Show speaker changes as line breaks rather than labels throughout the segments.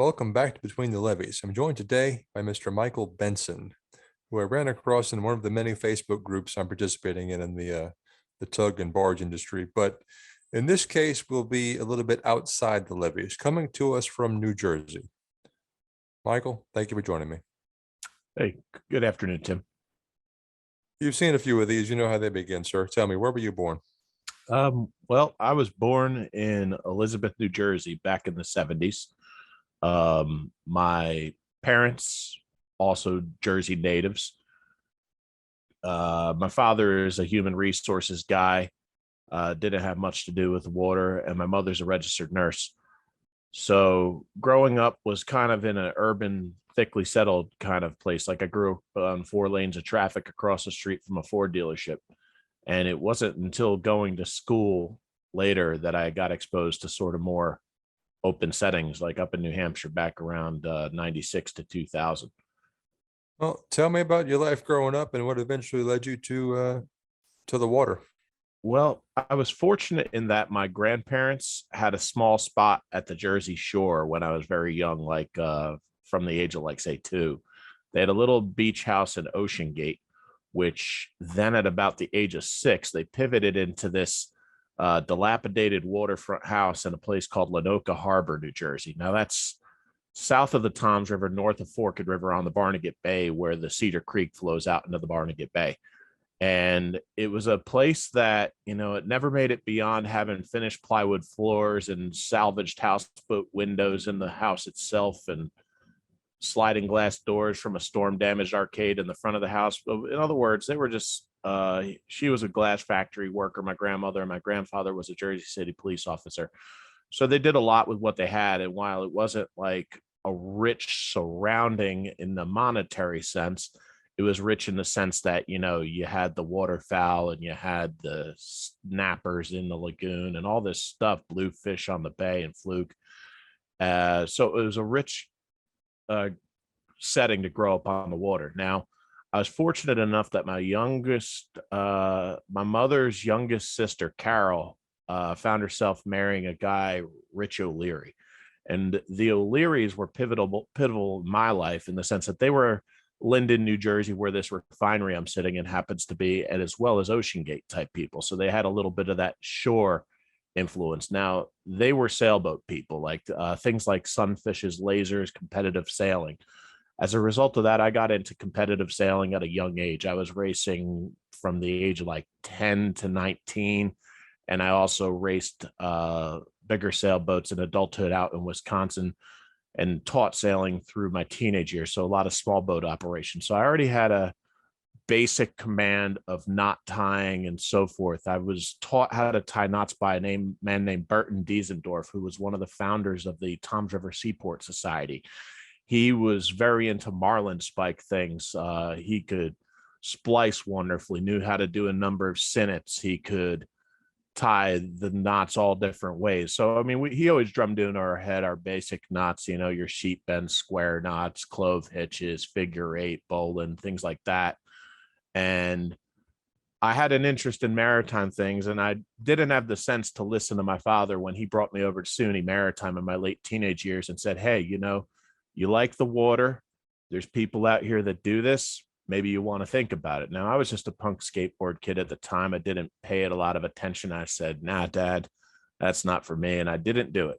Welcome back to Between the Levees. I'm joined today by Mr. Michael Benson, who I ran across in one of the many Facebook groups I'm participating in the tug and barge industry. But in this case, we'll be a little bit outside the levees, coming to us from New Jersey. Michael, thank you for joining me.
Hey, good afternoon, Tim.
You've seen a few of these. You know how they begin, sir. Tell me, where were you born?
Well, I was born in Elizabeth, New Jersey back in the 70s. My parents, also Jersey natives. My father is a human resources guy, didn't have much to do with water, and my mother's a registered nurse. So growing up was kind of in an urban, thickly settled kind of place. Like I grew up on 4 lanes of traffic across the street from a Ford dealership. And it wasn't until going to school later that I got exposed to sort of more open settings, like up in New Hampshire back around 96 to 2000.
Well, tell me about your life growing up and what eventually led you to the water.
Well, I was fortunate in that my grandparents had a small spot at the Jersey Shore when I was very young, like from the age of like, say, 2. They had a little beach house in Ocean Gate, which then at about the age of 6, they pivoted into this dilapidated waterfront house in a place called Lenoka Harbor, New Jersey. Now that's south of the Toms River, north of Forked River on the Barnegat Bay, where the Cedar Creek flows out into the Barnegat Bay. And it was a place that, it never made it beyond having finished plywood floors and salvaged houseboat windows in the house itself and sliding glass doors from a storm damaged arcade in the front of the house. In other words, they were just, she was a glass factory worker, my grandmother, and my grandfather was a Jersey City police officer. So they did a lot with what they had. And while it wasn't like a rich surrounding in the monetary sense, it was rich in the sense that, you had the waterfowl and you had the snappers in the lagoon and all this stuff, bluefish on the bay and fluke. So it was a rich setting to grow up on the water. Now, I was fortunate enough that my mother's youngest sister, Carol, found herself marrying a guy, Rich O'Leary. And the O'Learys were pivotal in my life in the sense that they were Linden, New Jersey, where this refinery I'm sitting in happens to be, and as well as Ocean Gate type people. So they had a little bit of that shore influence. Now, they were sailboat people, like things like sunfishes, lasers, competitive sailing. As a result of that, I got into competitive sailing at a young age. I was racing from the age of like 10 to 19. And I also raced bigger sailboats in adulthood out in Wisconsin and taught sailing through my teenage years. So a lot of small boat operations. So I already had a basic command of knot tying and so forth. I was taught how to tie knots by a man named Burton Diesendorf, who was one of the founders of the Toms River Seaport Society. He was very into marlin spike things. He could splice wonderfully, knew how to do a number of sinnets. He could tie the knots all different ways. So, I mean, he always drummed in our head our basic knots, your sheep bend, square knots, clove hitches, figure 8, bowline, things like that. And I had an interest in maritime things, and I didn't have the sense to listen to my father when he brought me over to SUNY Maritime in my late teenage years and said, hey, you like the water. There's people out here that do this. Maybe you want to think about it. Now, I was just a punk skateboard kid at the time. I didn't pay it a lot of attention. I said, nah, Dad, that's not for me. And I didn't do it.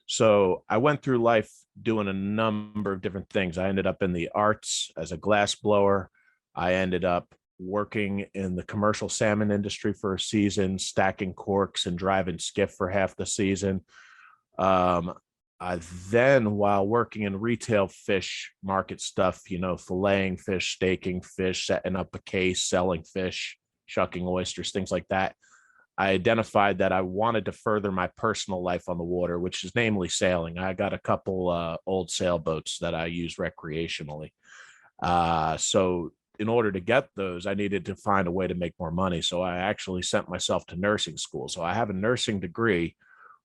So I went through life doing a number of different things. I ended up in the arts as a glass blower. I ended up working in the commercial salmon industry for a season, stacking corks and driving skiff for half the season. I then, while working in retail fish market stuff, filleting fish, staking fish, setting up a case, selling fish, shucking oysters, things like that, I identified that I wanted to further my personal life on the water, which is namely sailing. I got a couple old sailboats that I use recreationally. So in order to get those, I needed to find a way to make more money. So I actually sent myself to nursing school. So I have a nursing degree,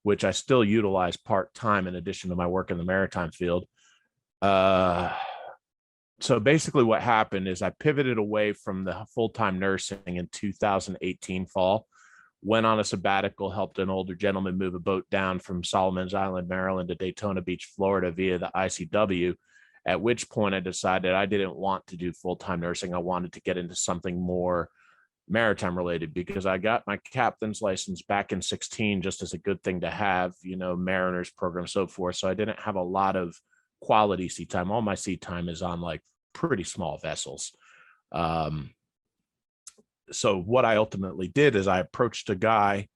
which I still utilize part-time in addition to my work in the maritime field. So basically what happened is I pivoted away from the full-time nursing in 2018 fall, went on a sabbatical, helped an older gentleman move a boat down from Solomon's Island, Maryland to Daytona Beach, Florida via the ICW, at which point I decided I didn't want to do full-time nursing. I wanted to get into something more maritime related, because I got my captain's license back in 16 just as a good thing to have, mariners program, so forth. So I didn't have a lot of quality sea time. All my sea time is on like pretty small vessels. So what I ultimately did is I approached a guy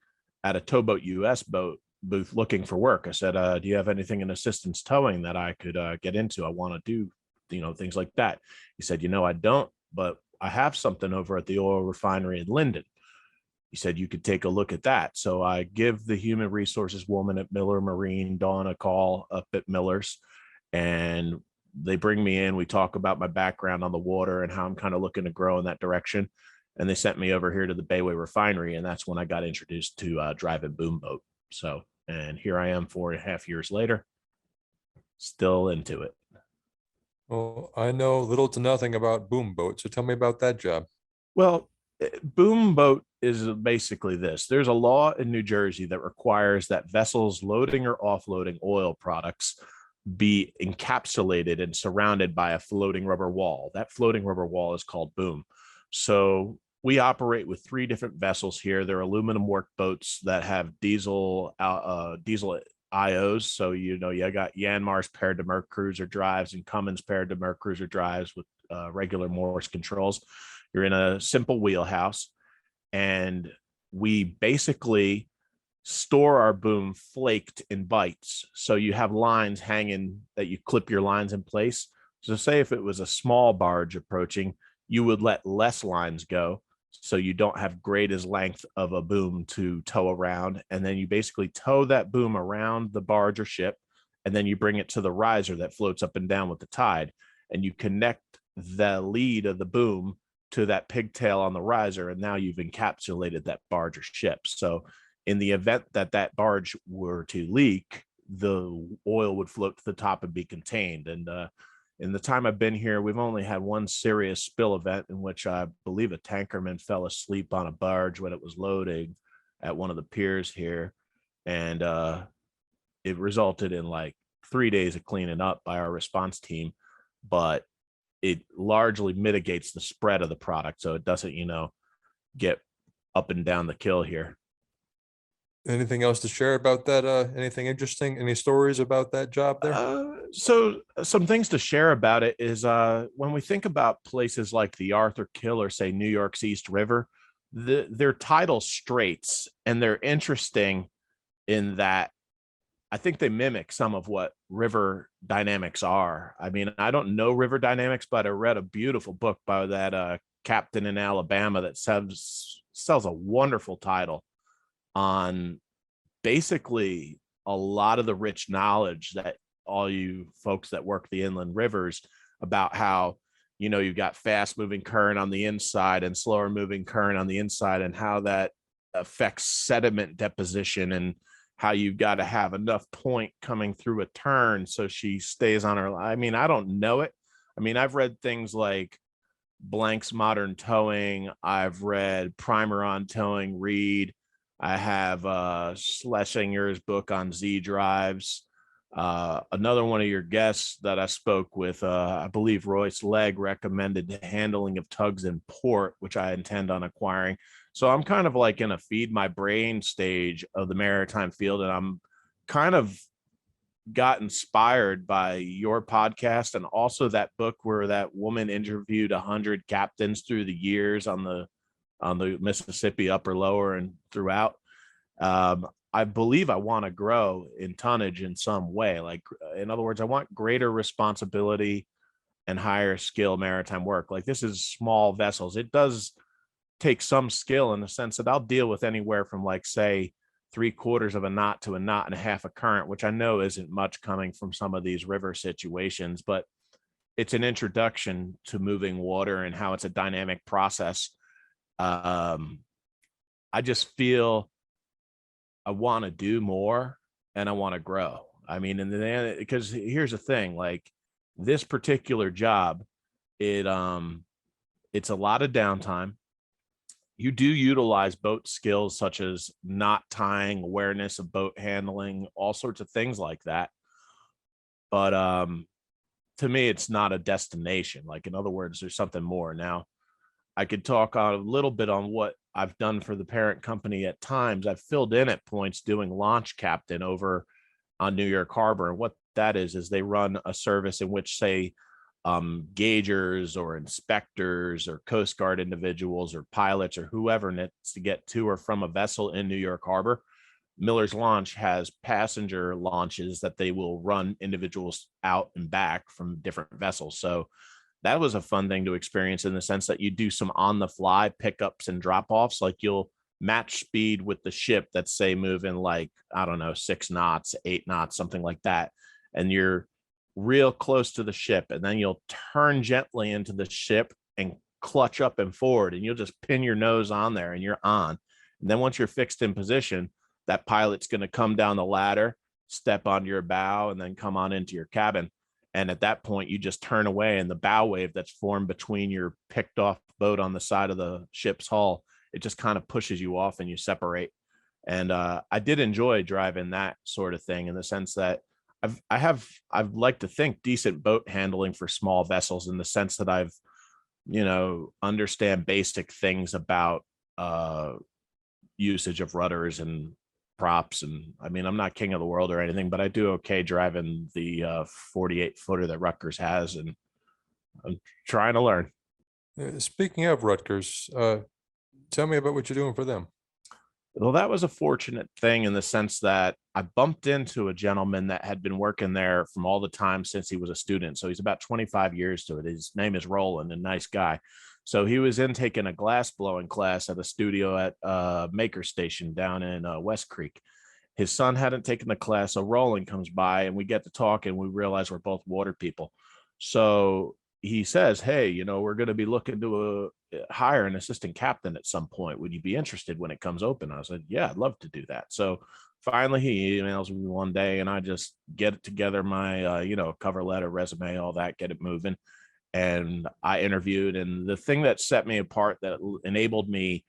at a Towboat US boat booth looking for work. I said, do you have anything in assistance towing that I could get into? I want to do, things like that. He said, I don't, but I have something over at the oil refinery in Linden. He said, you could take a look at that. So I give the human resources woman at Miller Marine, Dawn, a call up at Miller's, and they bring me in. We talk about my background on the water and how I'm kind of looking to grow in that direction. And they sent me over here to the Bayway Refinery. And that's when I got introduced to driving boom boat. So, and here I am 4.5 years later, still into it.
Well, I know little to nothing about boom boats, so tell me about that job.
Well, boom boat is basically this. There's a law in New Jersey that requires that vessels loading or offloading oil products be encapsulated and surrounded by a floating rubber wall. That floating rubber wall is called boom. So we operate with 3 different vessels here. They're aluminum work boats that have diesel IOs. So, you got Yanmar's paired to Merc Cruiser drives and Cummins paired to Merc Cruiser drives with regular Morse controls. You're in a simple wheelhouse, and we basically store our boom flaked in bites. So you have lines hanging that you clip your lines in place. So say if it was a small barge approaching, you would let less lines go, so you don't have great as length of a boom to tow around. And then you basically tow that boom around the barge or ship, and then you bring it to the riser that floats up and down with the tide, and you connect the lead of the boom to that pigtail on the riser, and now you've encapsulated that barge or ship. So in the event that that barge were to leak, the oil would float to the top and be contained. And in the time I've been here, we've only had one serious spill event in which I believe a tankerman fell asleep on a barge when it was loading at one of the piers here. And it resulted in like 3 days of cleaning up by our response team, but it largely mitigates the spread of the product, so it doesn't, get up and down the kill here.
Anything else to share about that? Anything interesting? Any stories about that job there?
So some things to share about it is when we think about places like the Arthur Kill or say New York's East River, their tidal straits, and they're interesting in that I think they mimic some of what river dynamics are. I mean, I don't know river dynamics, but I read a beautiful book by that captain in Alabama that sells a wonderful title on basically a lot of the rich knowledge that all you folks that work the inland rivers about how, you've got fast moving current on the inside and slower moving current on the inside, and how that affects sediment deposition, and how you've got to have enough point coming through a turn so she stays on her. I mean, I don't know it. I mean, I've read things like Blank's Modern Towing. I've read Primer on Towing, Reed. I have Schlesinger's book on Z drives. Another one of your guests that I spoke with, I believe Royce Legg, recommended the handling of tugs in port, which I intend on acquiring. So I'm kind of like in a feed my brain stage of the maritime field, and I'm kind of got inspired by your podcast and also that book where that woman interviewed 100 captains through the years on the Mississippi upper, lower, and throughout. I believe I want to grow in tonnage in some way. Like, in other words, I want greater responsibility and higher skill maritime work. Like, this is small vessels. It does take some skill in the sense that I'll deal with anywhere from, like, say, 3/4 of a knot to a knot and a half of current, which I know isn't much coming from some of these river situations, but it's an introduction to moving water and how it's a dynamic process. I just feel I want to do more and I want to grow. I mean, and then because here's the thing, like this particular job, it's a lot of downtime. you do utilize boat skills such as knot tying, awareness of boat handling, all sorts of things like that. But to me, it's not a destination. Like, in other words, there's something more. Now, I could talk a little bit on what I've done for the parent company at times. I've filled in at points doing launch captain over on New York Harbor. And what that is they run a service in which, say, gaugers or inspectors or Coast Guard individuals or pilots or whoever needs to get to or from a vessel in New York Harbor. Miller's Launch has passenger launches that they will run individuals out and back from different vessels. So that was a fun thing to experience, in the sense that you do some on the fly pickups and drop offs. Like, you'll match speed with the ship that's, say, moving like, I don't know, 6 knots, 8 knots, something like that. And you're real close to the ship. And then you'll turn gently into the ship and clutch up and forward. And you'll just pin your nose on there and you're on. And then once you're fixed in position, that pilot's going to come down the ladder, step onto your bow, and then come on into your cabin. And at that point, you just turn away, and the bow wave that's formed between your picked off boat on the side of the ship's hull, it just kind of pushes you off and you separate. And I did enjoy driving that sort of thing, in the sense that I've like to think decent boat handling for small vessels, in the sense that I've, understand basic things about usage of rudders and props. And I mean, I'm not king of the world or anything, but I do okay driving the 48 footer that Rutgers has, and I'm trying to learn.
Speaking of Rutgers, tell me about what you're doing for them.
Well, that was a fortunate thing, in the sense that I bumped into a gentleman that had been working there from all the time since he was a student. So he's about 25 years to it. His name is Roland, a nice guy. So he was in taking a glass blowing class at a studio at Maker Station down in West Creek. His son hadn't taken the class, so Roland comes by and we get to talk, and we realize we're both water people. So he says, "Hey, we're going to be looking to hire an assistant captain at some point. Would you be interested when it comes open?" I said, "Yeah, I'd love to do that." So finally he emails me one day, and I just get it together, my cover letter, resume, all that, get it moving. And I interviewed, and the thing that set me apart, that enabled me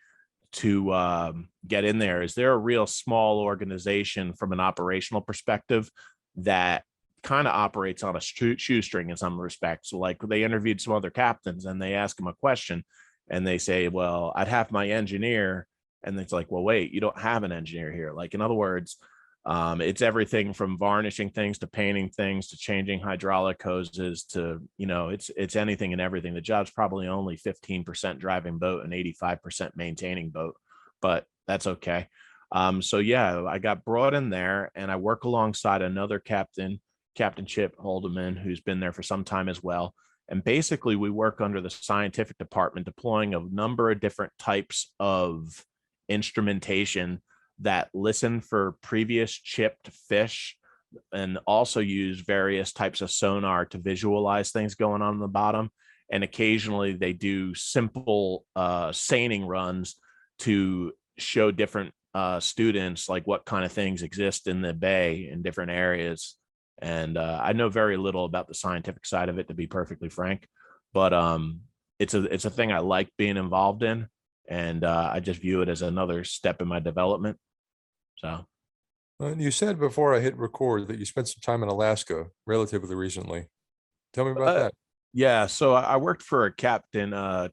to get in there, is they're a real small organization from an operational perspective that kind of operates on a shoestring in some respects. So, like, they interviewed some other captains and they ask them a question and they say, "Well, I'd have my engineer." And it's like, "Well, wait, you don't have an engineer here." Like, in other words, it's everything from varnishing things to painting things to changing hydraulic hoses to, it's anything and everything. The job's probably only 15% driving boat and 85% maintaining boat, but that's okay. So yeah, I got brought in there, and I work alongside another captain, Captain Chip Holdeman, who's been there for some time as well. And basically we work under the scientific department, deploying a number of different types of instrumentation that listen for previous chipped fish, and also use various types of sonar to visualize things going on the bottom. And occasionally they do simple seining runs to show different students like what kind of things exist in the bay in different areas. And I know very little about the scientific side of it, to be perfectly frank, but it's a thing I like being involved in, and I just view it as another step in my development. So
You said before I hit record that you spent some time in Alaska relatively recently. Tell me about that.
yeah, so I worked for a captain,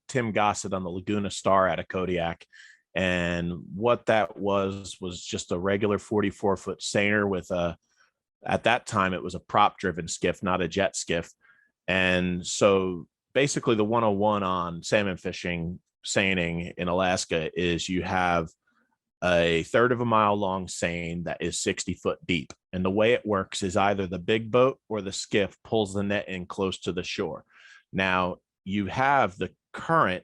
Tim Gossett, on the Laguna Star out of Kodiak. And what that was just a regular 44-foot seiner with at that time, it was a prop driven skiff, not a jet skiff. And so basically the 101 on salmon fishing, seining in Alaska, is you have a third of a mile long seine that is 60 foot deep. And the way it works is either the big boat or the skiff pulls the net in close to the shore. Now you have the current,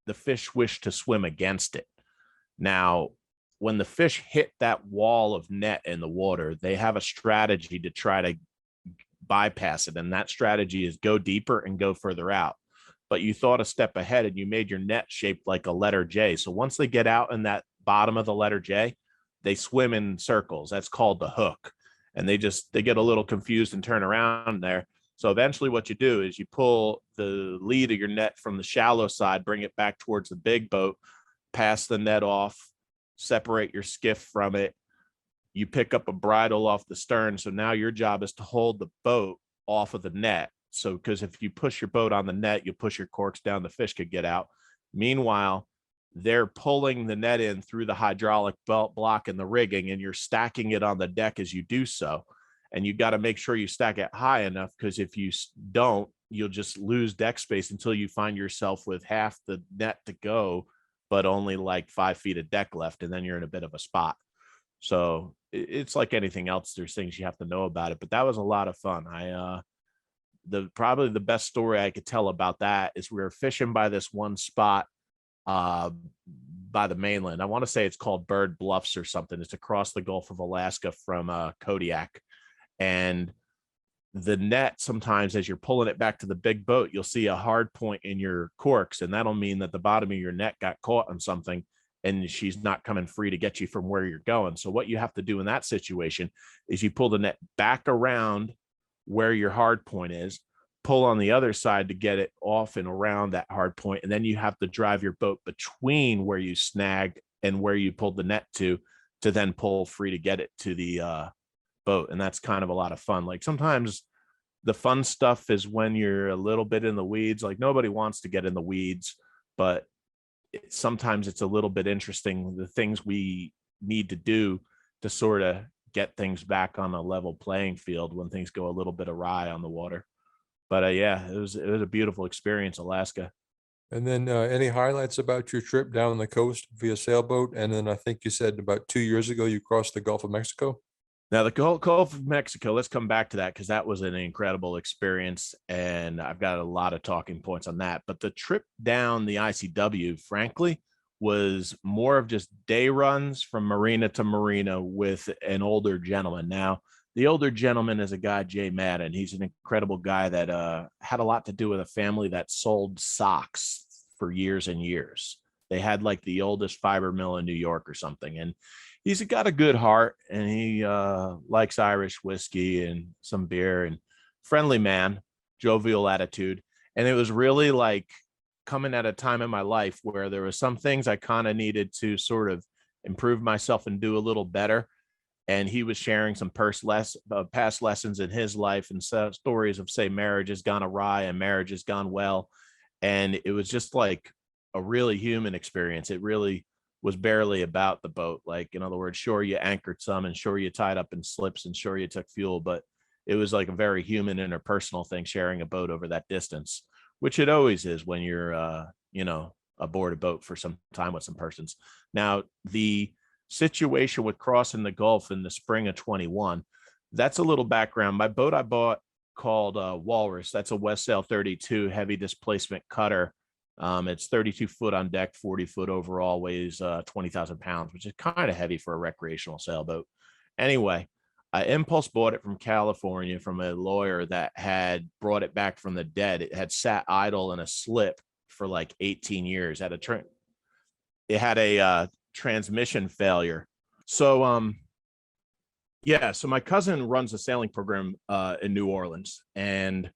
the fish wish to swim against it. Now, when the fish hit that wall of net in the water, they have a strategy to try to bypass it. And that strategy is go deeper and go further out. But you thought a step ahead and you made your net shaped like a letter J. So once they get out in that bottom of the letter J, they swim in circles. That's called the hook. And they get a little confused and turn around there. So eventually what you do is you pull the lead of your net from the shallow side, bring it back towards the big boat, pass the net off, separate your skiff from it. You pick up a bridle off the stern. So now your job is to hold the boat off of the net. So, because if you push your boat on the net, you push your corks down, the fish could get out. Meanwhile, they're pulling the net in through the hydraulic belt block and the rigging, and you're stacking it on the deck as you do so. And you got to make sure you stack it high enough, because if you don't, you'll just lose deck space until you find yourself with half the net to go, but only like 5 feet of deck left. And then you're in a bit of a spot. So it's like anything else. There's things you have to know about it, but that was a lot of fun. Probably the best story I could tell about that is we were fishing by this one spot by the mainland. I want to say it's called Bird Bluffs or something. It's across the Gulf of Alaska from Kodiak. And the net, sometimes as you're pulling it back to the big boat, you'll see a hard point in your corks, and that'll mean that the bottom of your net got caught on something and she's not coming free to get you from where you're going. So what you have to do in that situation is you pull the net back around where your hard point is, pull on the other side to get it off and around that hard point, and then you have to drive your boat between where you snagged and where you pulled the net to then pull free to get it to the boat. And that's kind of a lot of fun. Like, sometimes the fun stuff is when you're a little bit in the weeds. Like, nobody wants to get in the weeds, but sometimes it's a little bit interesting, the things we need to do to sort of get things back on a level playing field when things go a little bit awry on the water. But yeah, it was a beautiful experience, Alaska.
And then any highlights about your trip down the coast via sailboat? And then I think you said about 2 years ago you crossed the Gulf of Mexico.
Now, the Gulf of Mexico, let's come back to that, because that was an incredible experience, and I've got a lot of talking points on that. But the trip down the ICW, frankly, was more of just day runs from marina to marina with an older gentleman. Now, the older gentleman is a guy, Jay Madden. He's an incredible guy that had a lot to do with a family that sold socks for years and years. They had like the oldest fiber mill in New York or something. And he's got a good heart, and he likes Irish whiskey and some beer, and friendly man, jovial attitude. And it was really like coming at a time in my life where there were some things I kind of needed to sort of improve myself and do a little better. And he was sharing some past lessons in his life, and stories of, say, marriage has gone awry and marriage has gone well. And it was just like a really human experience. It really was barely about the boat. Like, in other words, sure, you anchored some, and sure, you tied up in slips, and sure, you took fuel, but it was like a very human, interpersonal thing, sharing a boat over that distance, which it always is when you're, aboard a boat for some time with some persons. Now, the situation with crossing the Gulf in the spring of 21, that's a little background. My boat I bought, called Walrus, that's a West Sail 32 heavy displacement cutter. It's 32 foot on deck, 40 foot overall, weighs 20,000 pounds, which is kind of heavy for a recreational sailboat. Anyway, I impulse bought it from California from a lawyer that had brought it back from the dead. It had sat idle in a slip for like 18 years. It had a transmission failure. So so my cousin runs a sailing program in New Orleans, and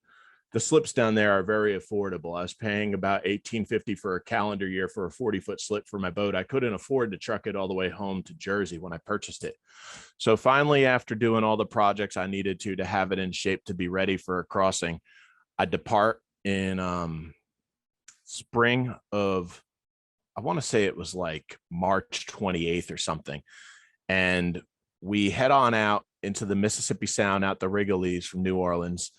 the slips down there are very affordable. I was paying about $18.50 for a calendar year for a 40-foot slip for my boat. I couldn't afford to truck it all the way home to Jersey when I purchased it. So finally, after doing all the projects I needed to have it in shape to be ready for a crossing, I depart in spring of, I want to say it was like March 28th or something. And we head on out into the Mississippi Sound, out the Wrigley's from New Orleans.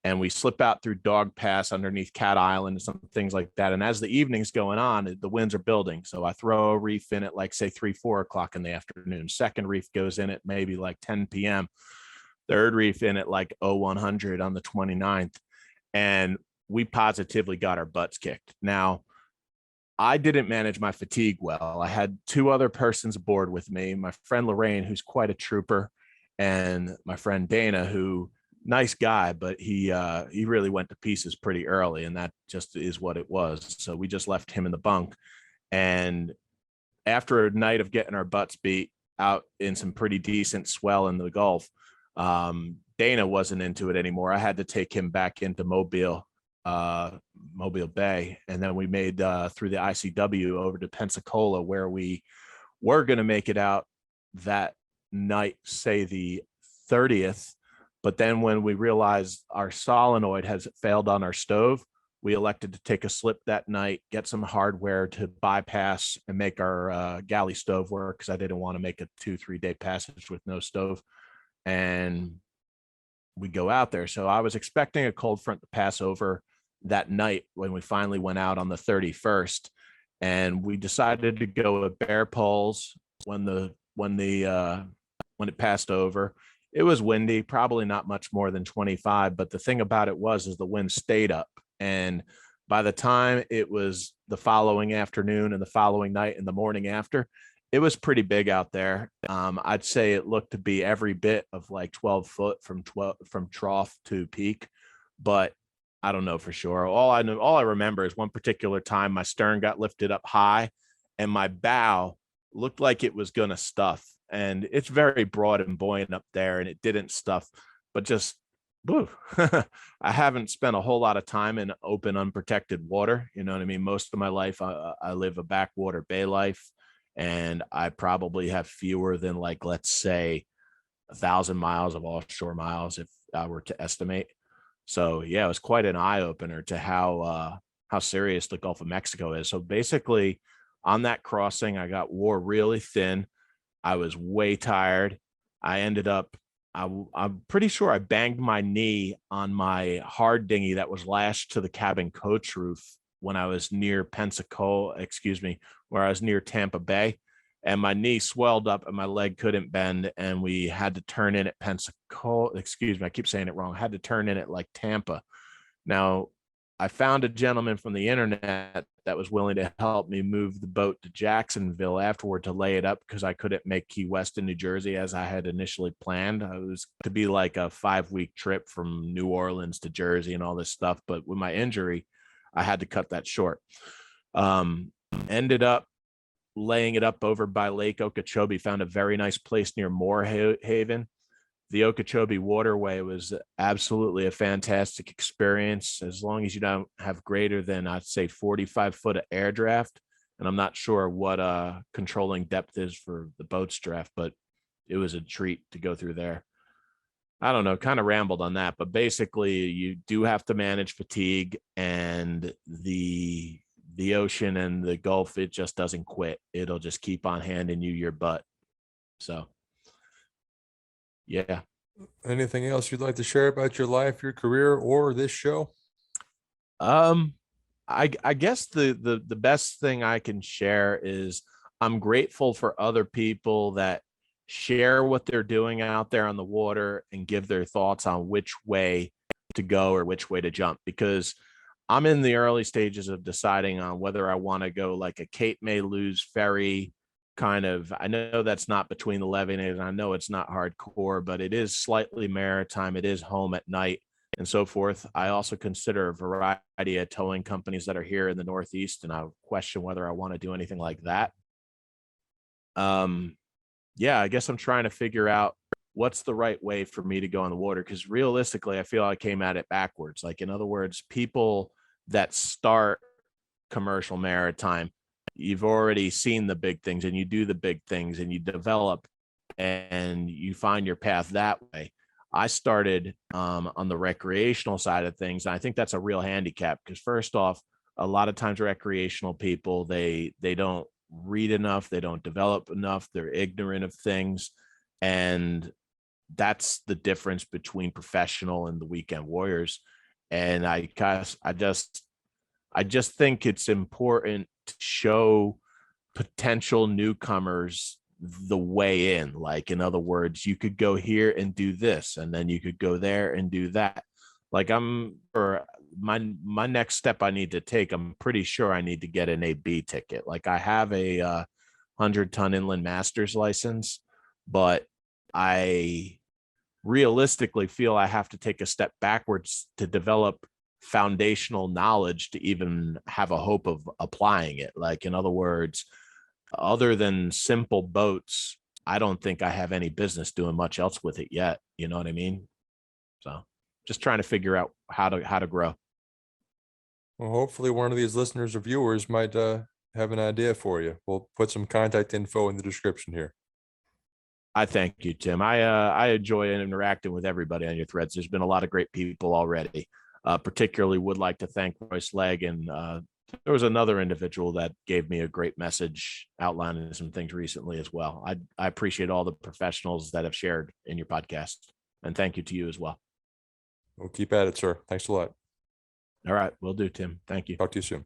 And we slip out through Dog Pass underneath Cat Island and some things like that. And as the evening's going on, the winds are building. So I throw a reef in at like, say, 3-4 o'clock in the afternoon. Second reef goes in at maybe like 10 p.m. Third reef in at like 0100 on the 29th. And we positively got our butts kicked. Now, I didn't manage my fatigue well. I had two other persons aboard with me, my friend Lorraine, who's quite a trooper, and my friend Dana, who, nice guy, but he really went to pieces pretty early, and that just is what it was. So we just left him in the bunk. And after a night of getting our butts beat out in some pretty decent swell in the Gulf, Dana wasn't into it anymore. I had to take him back into Mobile uh, Mobile Bay, and then we made through the ICW over to Pensacola, where we were going to make it out that night, say the 30th. But then when we realized our solenoid has failed on our stove, we elected to take a slip that night, get some hardware to bypass and make our galley stove work, because I didn't want to make a 2-3 day passage with no stove. And we go out there. So I was expecting a cold front to pass over that night when we finally went out on the 31st. And we decided to go with bare poles when it passed over. It was windy, probably not much more than 25, but the thing about it was is the wind stayed up. And by the time it was the following afternoon and the following night and the morning after, it was pretty big out there. I'd say it looked to be every bit of like 12 foot from trough to peak, but I don't know for sure. All I remember is one particular time my stern got lifted up high and my bow looked like it was going to stuff. And it's very broad and buoyant up there, and it didn't stuff, but just woo. I haven't spent a whole lot of time in open, unprotected water. You know what I mean? Most of my life, I live a backwater bay life, and I probably have fewer than, like, let's say 1,000 miles of offshore miles if I were to estimate. So yeah, it was quite an eye opener to how serious the Gulf of Mexico is. So basically, on that crossing, I got wore really thin. I was way tired. I ended up, I'm pretty sure I banged my knee on my hard dinghy that was lashed to the cabin coach roof when I was near where I was near Tampa Bay. And my knee swelled up and my leg couldn't bend. And we had to turn in at Pensacola. Excuse me, I keep saying it wrong. I had to turn in at like Tampa. Now, I found a gentleman from the internet that was willing to help me move the boat to Jacksonville afterward to lay it up, because I couldn't make Key West in New Jersey as I had initially planned. It was to be like a 5-week trip from New Orleans to Jersey and all this stuff. But with my injury, I had to cut that short. Ended up laying it up over by Lake Okeechobee, found a very nice place near Moorhaven. The Okeechobee waterway was absolutely a fantastic experience, as long as you don't have greater than, I'd say, 45 foot of air draft. And I'm not sure what controlling depth is for the boat's draft, but it was a treat to go through there. I don't know, kind of rambled on that, but basically you do have to manage fatigue, and the ocean and the Gulf, it just doesn't quit. It'll just keep on handing you your butt. So yeah.
Anything else you'd like to share about your life, your career, or this show?
Um, I guess the best thing I can share is I'm grateful for other people that share what they're doing out there on the water and give their thoughts on which way to go or which way to jump, because I'm in the early stages of deciding on whether I want to go like a Cape May Lose ferry kind of. I know that's not between the levee, and I know it's not hardcore, but it is slightly maritime. It is home at night and so forth. I also consider a variety of towing companies that are here in the Northeast, and I question whether I want to do anything like that. Yeah, I guess I'm trying to figure out what's the right way for me to go on the water, because realistically, I feel I came at it backwards. Like, in other words, people that start commercial maritime, you've already seen the big things and you do the big things and you develop and you find your path that way. I started on the recreational side of things. And I think that's a real handicap, because first off, a lot of times recreational people, they don't read enough, they don't develop enough, they're ignorant of things. And that's the difference between professional and the weekend warriors. And I just think it's important to show potential newcomers the way in. Like, in other words, you could go here and do this, and then you could go there and do that. Like, or my next step I need to take, I'm pretty sure I need to get an AB ticket. Like, I have a 100-ton inland master's license, but I realistically feel I have to take a step backwards to develop foundational knowledge to even have a hope of applying it. Like, in other words, other than simple boats, I don't think I have any business doing much else with it yet. You know what I mean? So just trying to figure out how to grow.
Well, hopefully one of these listeners or viewers might have an idea for you. We'll put some contact info in the description here.
I thank you, Tim. I enjoy interacting with everybody on your threads. There's been a lot of great people already. Particularly would like to thank Royce Legg, and there was another individual that gave me a great message outlining some things recently as well. I appreciate all the professionals that have shared in your podcast, and thank you to you as well.
We'll keep at it, sir. Thanks a lot.
All right, will do, Tim. Thank you.
Talk to you soon.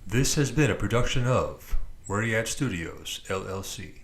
This has been a production of Where You At Studios, LLC.